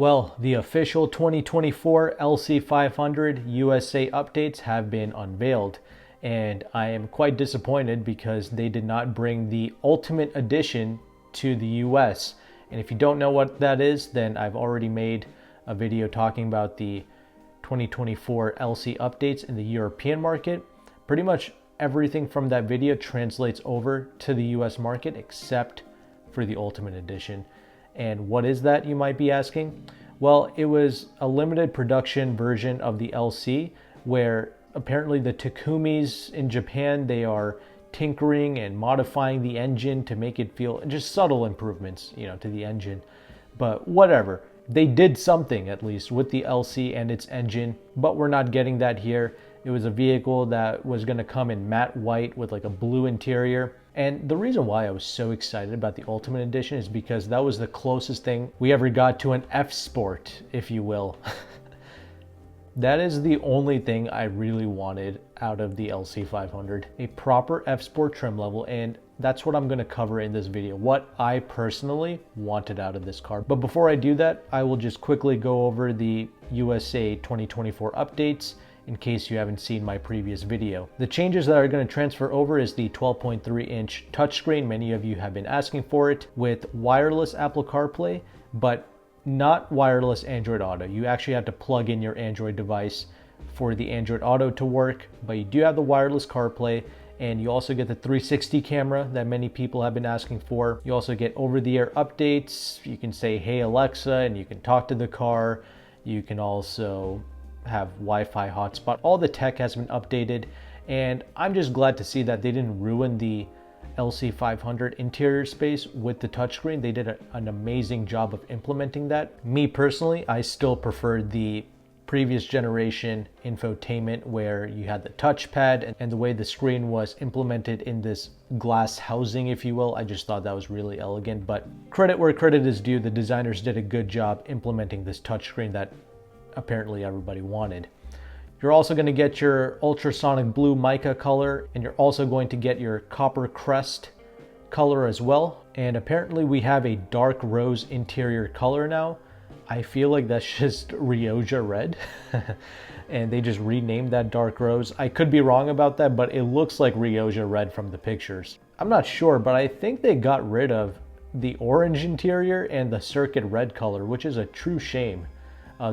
Well, the official 2024 LC500 USA updates have been unveiled, and I am quite disappointed because they did not bring the Ultimate Edition to the US. And if you don't know what that is, then I've already made a video talking about the 2024 LC updates in the European market. Pretty much everything from that video translates over to the US market except for the Ultimate Edition. And what is that, you might be asking? Well, it was a limited production version of the LC where apparently the Takumis in Japan, they are tinkering and modifying the engine to make it feel just subtle improvements, to the engine. But whatever, they did something at least with the LC and its engine, but we're not getting that here. It was a vehicle that was going to come in matte white with like a blue interior. And the reason why I was so excited about the Ultimate Edition is because that was the closest thing we ever got to an F-Sport, if you will. That is the only thing I really wanted out of the LC500, a proper F-Sport trim level, and that's what I'm going to cover in this video, what I personally wanted out of this car. But before I do that, I will just quickly go over the USA 2024 updates in case you haven't seen my previous video. The changes that are going to transfer over is the 12.3-inch touchscreen. Many of you have been asking for it, with wireless Apple CarPlay, but not wireless Android Auto. You actually have to plug in your Android device for the Android Auto to work, but you do have the wireless CarPlay, and you also get the 360 camera that many people have been asking for. You also get over-the-air updates. You can say, "Hey Alexa," and you can talk to the car. You can also have Wi-Fi hotspot. All the tech has been updated, and I'm just glad to see that they didn't ruin the LC500 interior space with the touchscreen. They did an amazing job of implementing that. Me personally, I still prefer the previous generation infotainment where you had the touchpad and the way the screen was implemented in this glass housing, if you will. I just thought that was really elegant, but credit where credit is due, the designers did a good job implementing this touchscreen that apparently everybody wanted. You're also going to get your ultrasonic blue mica color, and you're also going to get your copper crest color as well. And apparently we have a dark rose interior color now. I feel like that's just Rioja red and they just renamed that dark rose. I could be wrong about that, but it looks like Rioja red from the pictures. I'm not sure, but I think they got rid of the orange interior and the circuit red color, which is a true shame.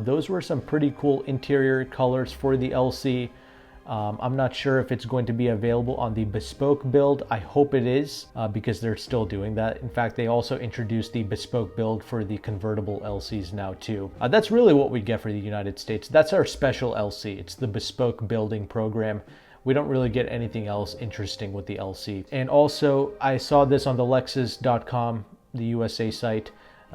Those were some pretty cool interior colors for the LC. I'm not sure if it's going to be available on the bespoke build. I hope it is because they're still doing that. In fact, they also introduced the bespoke build for the convertible LCs now too. That's really what we get for the United States. That's our special LC. It's the bespoke building program. We don't really get anything else interesting with the LC. And also, I saw this on the Lexus.com, the USA site.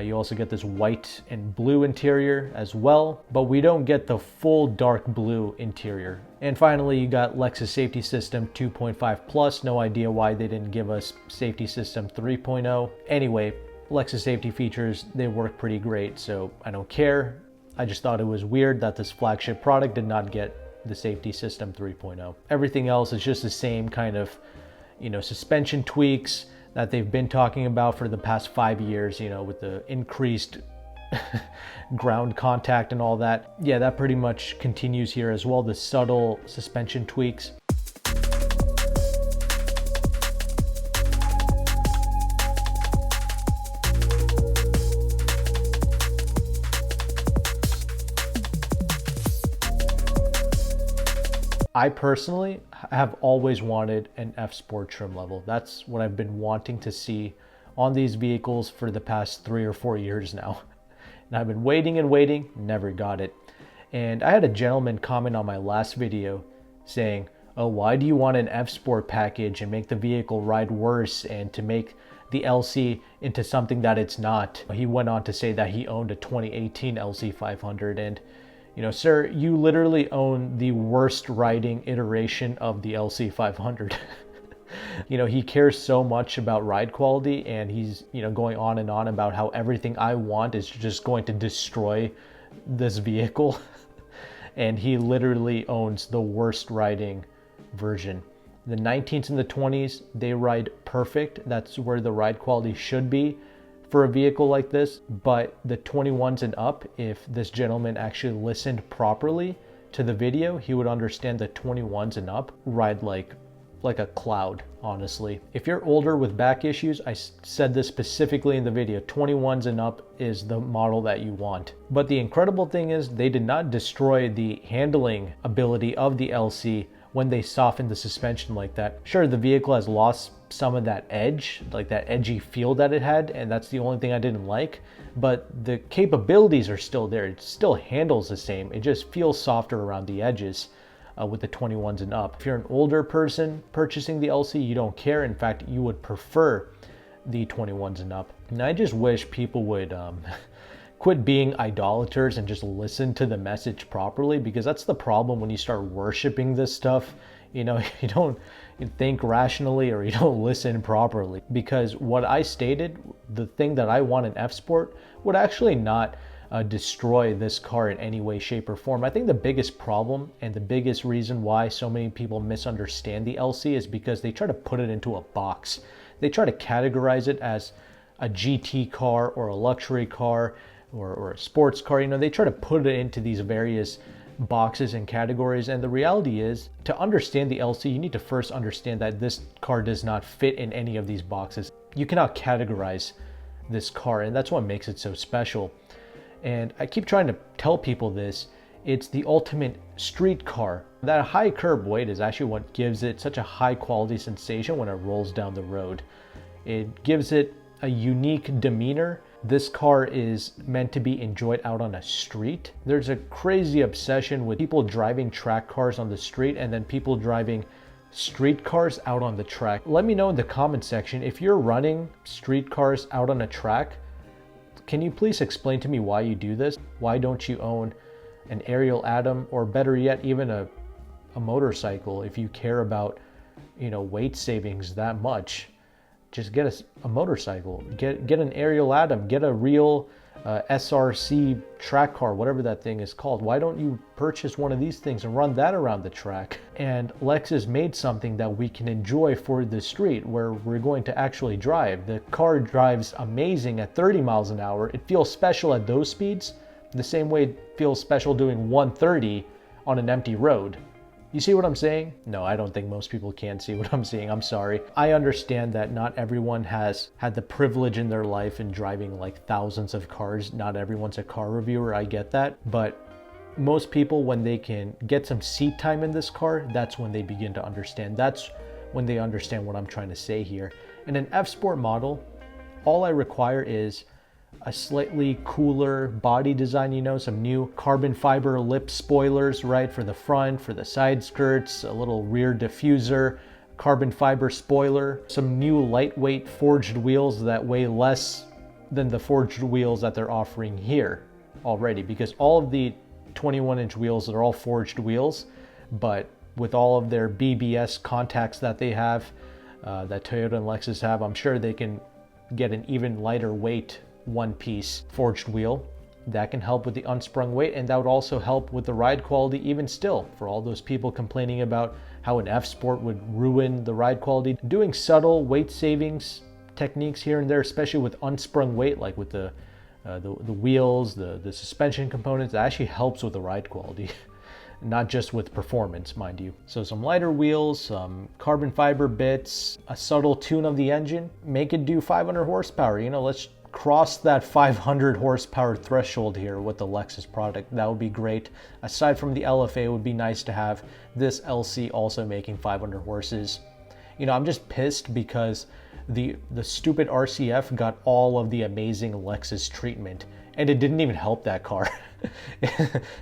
You also get this white and blue interior as well, but we don't get the full dark blue interior. And finally, you got Lexus Safety System 2.5 Plus. No idea why they didn't give us Safety System 3.0. Anyway, Lexus safety features, they work pretty great, so I don't care. I just thought it was weird that this flagship product did not get the Safety System 3.0. Everything else is just the same kind of, suspension tweaks that they've been talking about for the past 5 years, with the increased ground contact and all that. Yeah, that pretty much continues here as well, the subtle suspension tweaks. I personally have always wanted an F-Sport trim level. That's what I've been wanting to see on these vehicles for the past 3 or 4 years now. And I've been waiting and waiting, never got it. And I had a gentleman comment on my last video saying, "Oh, why do you want an F-Sport package and make the vehicle ride worse and to make the LC into something that it's not?" He went on to say that he owned a 2018 LC500, and sir, you literally own the worst riding iteration of the LC500. He cares so much about ride quality, and he's, going on and on about how everything I want is just going to destroy this vehicle. And he literally owns the worst riding version. The 19s and the 20s, they ride perfect. That's where the ride quality should be. for a vehicle like this, but the 21s and up, if this gentleman actually listened properly to the video, he would understand that 21s and up ride like a cloud, honestly. If you're older with back issues, I said this specifically in the video, 21s and up is the model that you want. But the incredible thing is they did not destroy the handling ability of the LC when they softened the suspension like that. Sure, the vehicle has lost some of that edge, like that edgy feel that it had, and that's the only thing I didn't like, but the capabilities are still there. It still handles the same. It just feels softer around the edges with the 21s and up. If you're an older person purchasing the LC, you don't care. In fact, you would prefer the 21s and up. And I just wish people would quit being idolaters and just listen to the message properly, because that's the problem when you start worshiping this stuff. You know, you don't think rationally or you don't listen properly. Because what I stated, the thing that I want in F-Sport would actually not destroy this car in any way, shape, or form. I think the biggest problem and the biggest reason why so many people misunderstand the LC is because they try to put it into a box. They try to categorize it as a GT car or a luxury car or a sports car. You know, they try to put it into these various boxes and categories, and the reality is, to understand the LC, you need to first understand that this car does not fit in any of these boxes. You cannot categorize this car, and that's what makes it so special. And I keep trying to tell people this, it's the ultimate street car. That high curb weight is actually what gives it such a high quality sensation when it rolls down the road. It gives it a unique demeanor. This car is meant to be enjoyed out on a street. There's a crazy obsession with people driving track cars on the street and then people driving street cars out on the track. Let me know in the comment section if you're running street cars out on a track. Can you please explain to me why you do this? Why don't you own an Ariel Atom, or better yet, even a motorcycle? If you care about, you know, weight savings that much, just get a motorcycle. Get an Ariel Atom. Get a real SRC track car, whatever that thing is called. Why don't you purchase one of these things and run that around the track? And Lexus made something that we can enjoy for the street, where we're going to actually drive. The car drives amazing at 30 miles an hour. It feels special at those speeds, the same way it feels special doing 130 on an empty road. You see what I'm saying? No, I don't think most people can see what I'm saying. I'm sorry. I understand that not everyone has had the privilege in their life in driving like thousands of cars. Not everyone's a car reviewer. I get that. But most people, when they can get some seat time in this car, that's when they begin to understand. That's when they understand what I'm trying to say here. In an F-Sport model, all I require is a slightly cooler body design, you know, some new carbon fiber lip spoilers, right, for the front, for the side skirts, a little rear diffuser, carbon fiber spoiler, some new lightweight forged wheels that weigh less than the forged wheels that they're offering here already, because all of the 21-inch wheels are all forged wheels, but with all of their BBS contacts that they have, that Toyota and Lexus have, I'm sure they can get an even lighter weight one-piece forged wheel that can help with the unsprung weight, and that would also help with the ride quality even still. For all those people complaining about how an F-Sport would ruin the ride quality, doing subtle weight savings techniques here and there, especially with unsprung weight, like with the wheels, the suspension components, that actually helps with the ride quality. Not just with performance, mind you. So some lighter wheels, some carbon fiber bits, a subtle tune of the engine, make it do 500 horsepower. You know, let's cross that 500 horsepower threshold here with the Lexus product. That would be great. Aside from the LFA, it would be nice to have this LC also making 500 horses. You know, I'm just pissed because the stupid RCF got all of the amazing Lexus treatment, and it didn't even help that car.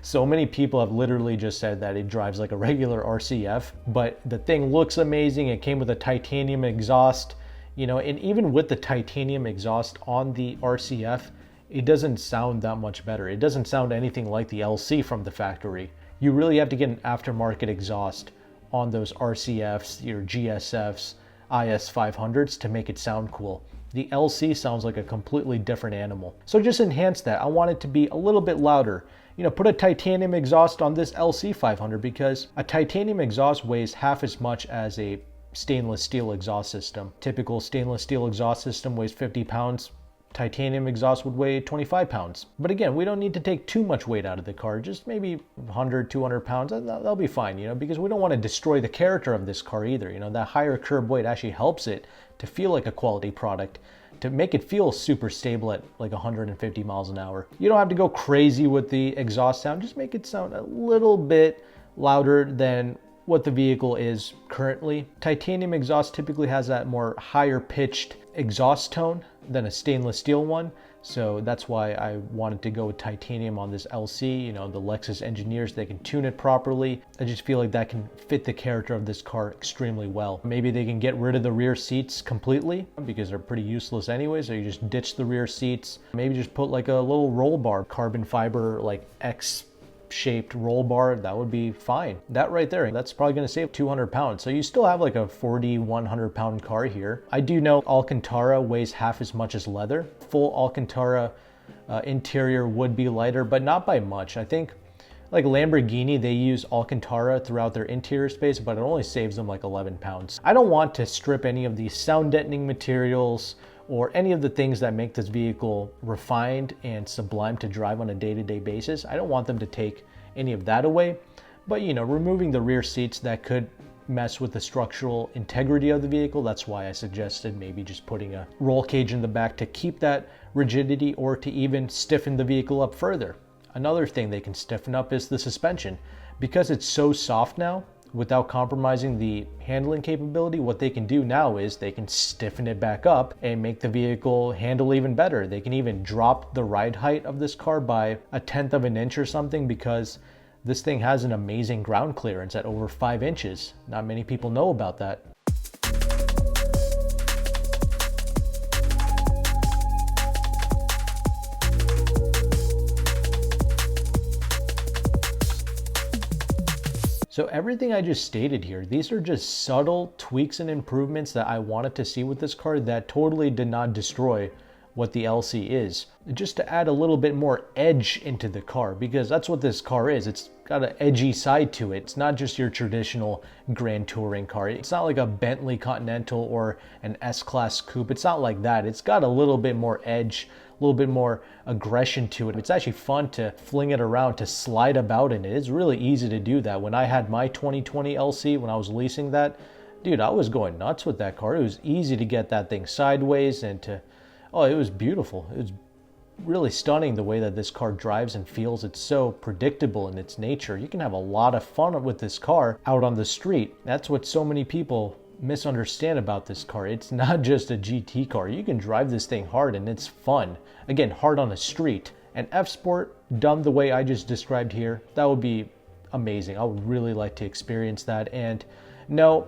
So many people have literally just said that it drives like a regular RCF, but the thing looks amazing. It came with a titanium exhaust, you know, and even with the titanium exhaust on the RCF, it doesn't sound that much better. It doesn't sound anything like the LC from the factory. You really have to get an aftermarket exhaust on those RCFs, your GSFs, IS500s to make it sound cool. The LC sounds like a completely different animal. So just enhance that. I want it to be a little bit louder. You know, put a titanium exhaust on this LC 500, because a titanium exhaust weighs half as much as a stainless steel exhaust system. Typical stainless steel exhaust system weighs 50 pounds. titanium exhaust would weigh 25 pounds. But again, we don't need to take too much weight out of the car, just maybe 100, 200 pounds, that'll be fine, you know, because we don't want to destroy the character of this car either. You know, that higher curb weight actually helps it to feel like a quality product, to make it feel super stable at like 150 miles an hour. You don't have to go crazy with the exhaust sound, just make it sound a little bit louder than what the vehicle is currently. Titanium exhaust typically has that more higher pitched exhaust tone than a stainless steel one. So that's why I wanted to go with titanium on this LC. You know, the Lexus engineers, they can tune it properly. I just feel like that can fit the character of this car extremely well. Maybe they can get rid of the rear seats completely because they're pretty useless anyway. So you just ditch the rear seats. Maybe just put like a little roll bar, carbon fiber, like X shaped roll bar, that would be fine. That right there, that's probably going to save 200 pounds. So you still have like a 100 pound car here. I do know Alcantara weighs half as much as leather. Full Alcantara interior would be lighter, but not by much. I think like Lamborghini, they use Alcantara throughout their interior space, but it only saves them like 11 pounds. I don't want to strip any of these sound deadening materials or any of the things that make this vehicle refined and sublime to drive on a day-to-day basis. I don't want them to take any of that away, but you know, removing the rear seats, that could mess with the structural integrity of the vehicle. That's why I suggested maybe just putting a roll cage in the back to keep that rigidity, or to even stiffen the vehicle up further. Another thing they can stiffen up is the suspension. Because it's so soft now, without compromising the handling capability, what they can do now is they can stiffen it back up and make the vehicle handle even better. They can even drop the ride height of this car by 1/10 of an inch or something, because this thing has an amazing ground clearance at over 5 inches. Not many people know about that. So everything I just stated here, these are just subtle tweaks and improvements that I wanted to see with this car that totally did not destroy what the LC is. Just to add a little bit more edge into the car, because that's what this car is. It's got an edgy side to it. It's not just your traditional grand touring car. It's not like a Bentley Continental or an S-Class coupe. It's not like that. It's got a little bit more edge, a little bit more aggression to it. It's actually fun to fling it around, to slide about in it. It's really easy to do that. When I had my 2020 LC, when I was leasing that, dude, I was going nuts with that car. It was easy to get that thing sideways and to, oh, it was beautiful. It was really stunning the way that this car drives and feels. It's so predictable in its nature. You can have a lot of fun with this car out on the street. That's what so many people misunderstand about this car. It's not just a GT car. You can drive this thing hard and it's fun. Again, hard on the street. An F Sport done the way I just described here, that would be amazing. I would really like to experience that. And no,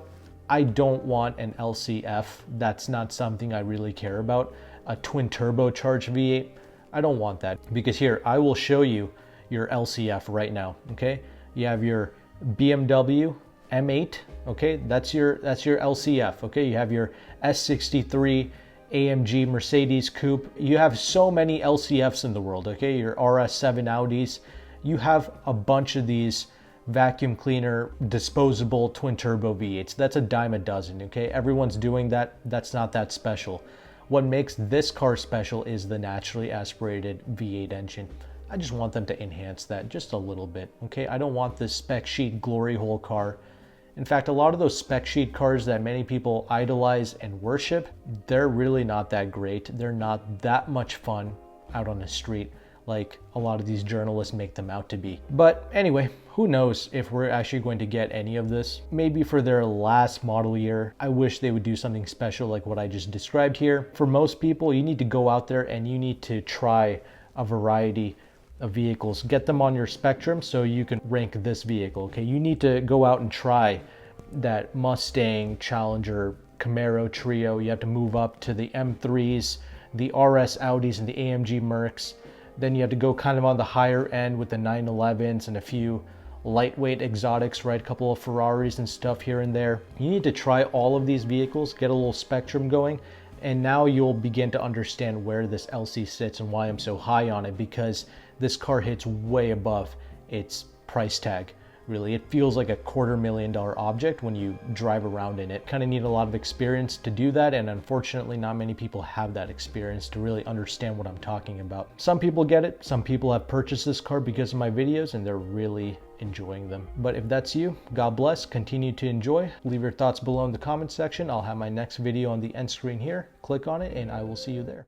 I don't want an LCF. That's not something I really care about. A twin turbocharged V8, I don't want that, because here, I will show you your LCF right now, okay? You have your BMW M8, okay? That's your LCF, okay? You have your S63 AMG Mercedes Coupe. You have so many LCFs in the world, okay? Your RS7 Audis. You have a bunch of these vacuum cleaner, disposable twin turbo V8s. That's a dime a dozen, okay? Everyone's doing that. That's not that special. What makes this car special is the naturally aspirated V8 engine. I just want them to enhance that just a little bit, okay? I don't want this spec sheet glory hole car. In fact, a lot of those spec sheet cars that many people idolize and worship, they're really not that great. They're not that much fun out on the street like a lot of these journalists make them out to be. But anyway, who knows if we're actually going to get any of this. Maybe for their last model year, I wish they would do something special like what I just described here. For most people, you need to go out there and you need to try a variety of vehicles. Get them on your spectrum so you can rank this vehicle, okay? You need to go out and try that Mustang, Challenger, Camaro trio. You have to move up to the M3s, the RS Audis, and the AMG Mercs. Then you have to go kind of on the higher end with the 911s and a few lightweight exotics, right? A couple of Ferraris and stuff here and there. You need to try all of these vehicles, get a little spectrum going, and now you'll begin to understand where this LC sits and why I'm so high on it, because this car hits way above its price tag. really. It feels like a $250,000 object when you drive around in it. Kind of need a lot of experience to do that, and unfortunately not many people have that experience to really understand what I'm talking about. Some people get it. Some people have purchased this car because of my videos and they're really enjoying them. But if that's you, God bless, continue to enjoy. Leave your thoughts below in the comment section. I'll have my next video on the end screen here. Click on it and I will see you there.